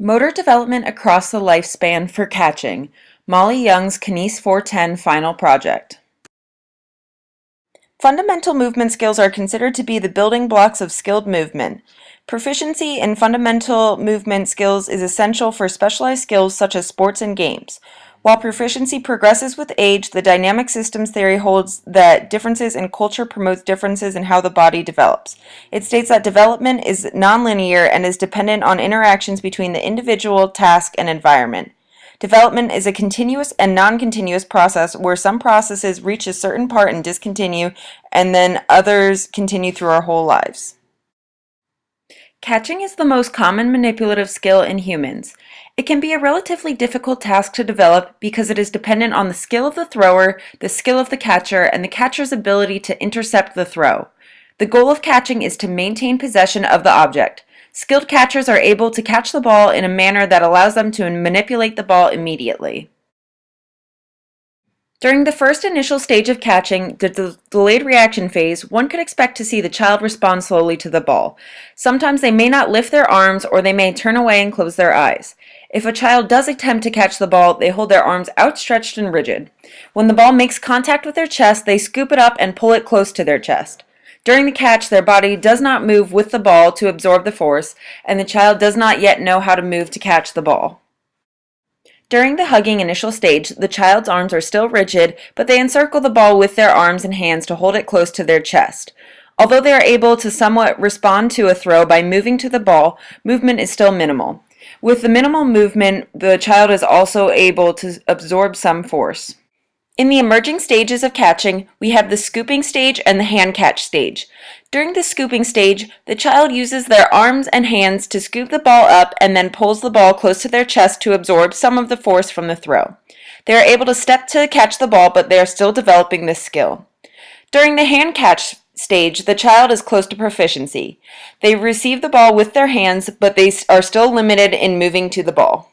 Motor development across the lifespan for catching. Molly Young's Kines410 final project. Fundamental movement skills are considered to be the building blocks of skilled movement. Proficiency in fundamental movement skills is essential for specialized skills such as sports and games. While proficiency progresses with age, the dynamic systems theory holds that differences in culture promotes differences in how the body develops. It states that development is nonlinear and is dependent on interactions between the individual, task, and environment. Development is a continuous and non-continuous process where some processes reach a certain part and discontinue, and then others continue through our whole lives. Catching is the most common manipulative skill in humans. It can be a relatively difficult task to develop because it is dependent on the skill of the thrower, the skill of the catcher, and the catcher's ability to intercept the throw. The goal of catching is to maintain possession of the object. Skilled catchers are able to catch the ball in a manner that allows them to manipulate the ball immediately. During the first initial stage of catching, the delayed reaction phase, one could expect to see the child respond slowly to the ball. Sometimes they may not lift their arms or they may turn away and close their eyes. If a child does attempt to catch the ball, they hold their arms outstretched and rigid. When the ball makes contact with their chest, they scoop it up and pull it close to their chest. During the catch, their body does not move with the ball to absorb the force, and the child does not yet know how to move to catch the ball. During the hugging initial stage, the child's arms are still rigid, but they encircle the ball with their arms and hands to hold it close to their chest. Although they are able to somewhat respond to a throw by moving to the ball, movement is still minimal. With the minimal movement, the child is also able to absorb some force. In the emerging stages of catching, we have the scooping stage and the hand catch stage. During the scooping stage, the child uses their arms and hands to scoop the ball up and then pulls the ball close to their chest to absorb some of the force from the throw. They are able to step to catch the ball, but they are still developing this skill. During the hand catch stage, the child is close to proficiency. They receive the ball with their hands, but they are still limited in moving to the ball.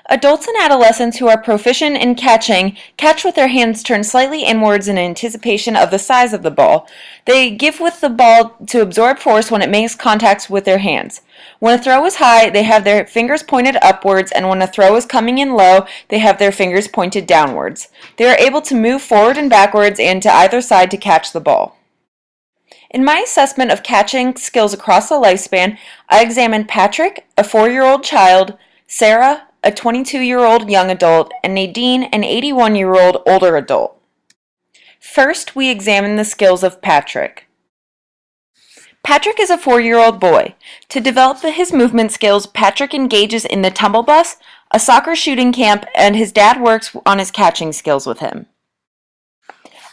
Adults and adolescents who are proficient in catching catch with their hands turned slightly inwards in anticipation of the size of the ball. They give with the ball to absorb force when it makes contact with their hands. When a throw is high, they have their fingers pointed upwards, and when a throw is coming in low, they have their fingers pointed downwards. They are able to move forward and backwards and to either side to catch the ball. In my assessment of catching skills across the lifespan, I examined Patrick, a 4-year-old child, Sarah, a 22-year-old young adult, and Nadine, an 81-year-old older adult. First, we examine the skills of Patrick. Patrick is a 4-year-old boy. To develop his movement skills, Patrick engages in the tumble bus, a soccer shooting camp, and his dad works on his catching skills with him.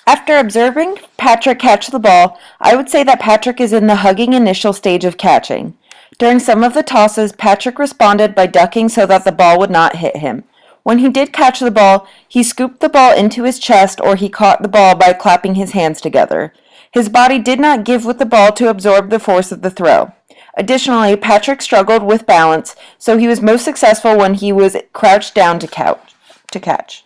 After observing Patrick catch the ball, I would say that Patrick is in the hugging initial stage of catching. During some of the tosses, Patrick responded by ducking so that the ball would not hit him. When he did catch the ball, he scooped the ball into his chest, or he caught the ball by clapping his hands together. His body did not give with the ball to absorb the force of the throw. Additionally, Patrick struggled with balance, so he was most successful when he was crouched down to catch.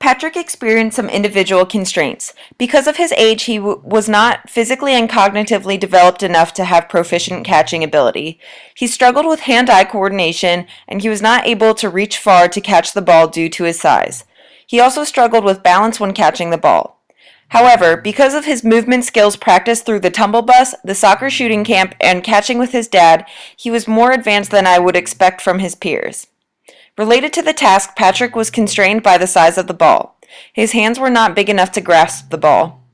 Patrick experienced some individual constraints. Because of his age, he was not physically and cognitively developed enough to have proficient catching ability. He struggled with hand-eye coordination, and he was not able to reach far to catch the ball due to his size. He also struggled with balance when catching the ball. However, because of his movement skills practiced through the tumble bus, the soccer shooting camp, and catching with his dad, he was more advanced than I would expect from his peers. Related to the task, Patrick was constrained by the size of the ball. His hands were not big enough to grasp the ball.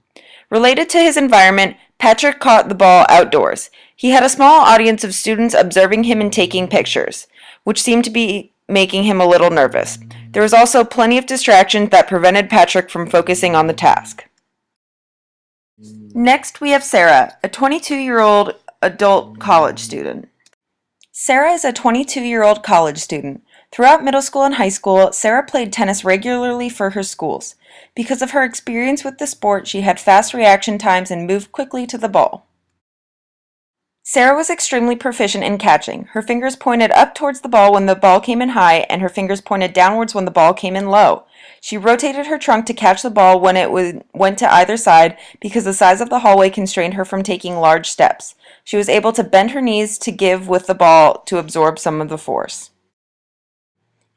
Related to his environment, Patrick caught the ball outdoors. He had a small audience of students observing him and taking pictures, which seemed to be making him a little nervous. There was also plenty of distractions that prevented Patrick from focusing on the task. Next, we have Sarah, a 22-year-old adult college student. Sarah is a 22-year-old college student. Throughout middle school and high school, Sarah played tennis regularly for her schools. Because of her experience with the sport, she had fast reaction times and moved quickly to the ball. Sarah was extremely proficient in catching. Her fingers pointed up towards the ball when the ball came in high, and her fingers pointed downwards when the ball came in low. She rotated her trunk to catch the ball when it went to either side because the size of the hallway constrained her from taking large steps. She was able to bend her knees to give with the ball to absorb some of the force.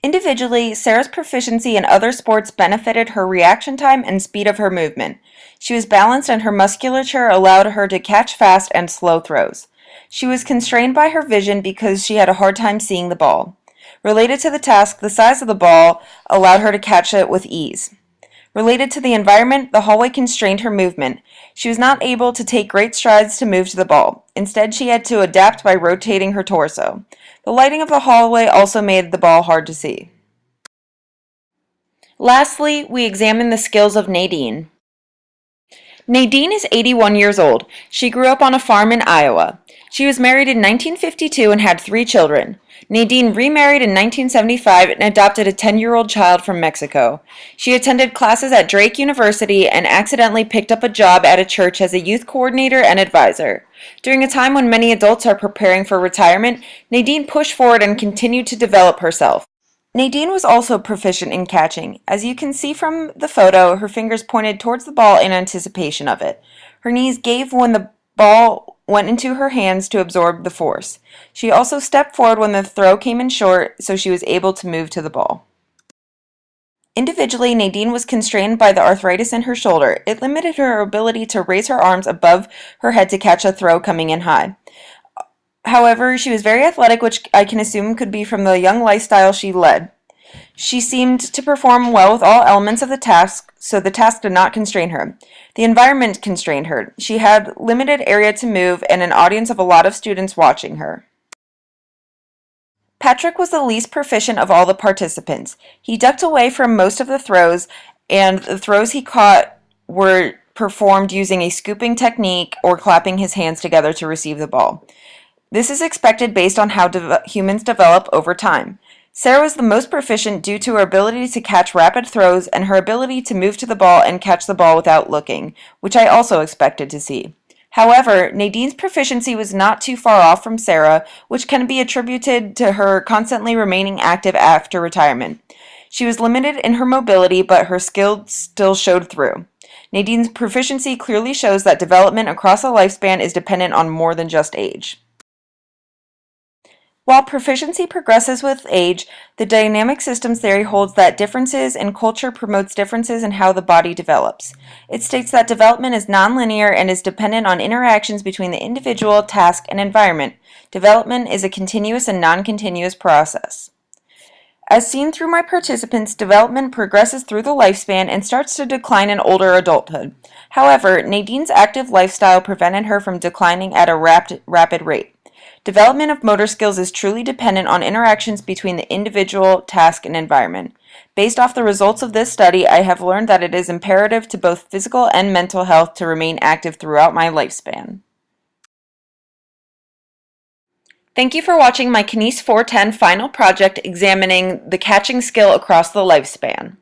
Individually, Sarah's proficiency in other sports benefited her reaction time and speed of her movement. She was balanced and her musculature allowed her to catch fast and slow throws. She was constrained by her vision because she had a hard time seeing the ball. Related to the task, the size of the ball allowed her to catch it with ease. Related to the environment, the hallway constrained her movement. She was not able to take great strides to move to the ball. Instead, she had to adapt by rotating her torso. The lighting of the hallway also made the ball hard to see. Lastly, we examine the skills of Nadine. Nadine is 81 years old. She grew up on a farm in Iowa. She was married in 1952 and had 3 children. Nadine remarried in 1975 and adopted a 10-year-old child from Mexico. She attended classes at Drake University and accidentally picked up a job at a church as a youth coordinator and advisor. During a time when many adults are preparing for retirement, Nadine pushed forward and continued to develop herself. Nadine was also proficient in catching. As you can see from the photo, her fingers pointed towards the ball in anticipation of it. Her knees gave when the ball went into her hands to absorb the force. She also stepped forward when the throw came in short, so she was able to move to the ball. Individually, Nadine was constrained by the arthritis in her shoulder. It limited her ability to raise her arms above her head to catch a throw coming in high. However, she was very athletic, which I can assume could be from the young lifestyle she led. She seemed to perform well with all elements of the task, so the task did not constrain her. The environment constrained her. She had limited area to move and an audience of a lot of students watching her. Patrick was the least proficient of all the participants. He ducked away from most of the throws, and the throws he caught were performed using a scooping technique or clapping his hands together to receive the ball. This is expected based on how humans develop over time. Sarah was the most proficient due to her ability to catch rapid throws and her ability to move to the ball and catch the ball without looking, which I also expected to see. However, Nadine's proficiency was not too far off from Sarah, which can be attributed to her constantly remaining active after retirement. She was limited in her mobility, but her skills still showed through. Nadine's proficiency clearly shows that development across a lifespan is dependent on more than just age. While proficiency progresses with age, the dynamic systems theory holds that differences in culture promotes differences in how the body develops. It states that development is nonlinear and is dependent on interactions between the individual, task, and environment. Development is a continuous and non-continuous process. As seen through my participants, development progresses through the lifespan and starts to decline in older adulthood. However, Nadine's active lifestyle prevented her from declining at a rapid rate. Development of motor skills is truly dependent on interactions between the individual, task, and environment. Based off the results of this study, I have learned that it is imperative to both physical and mental health to remain active throughout my lifespan. Thank you for watching my Kines410 final project examining the catching skill across the lifespan.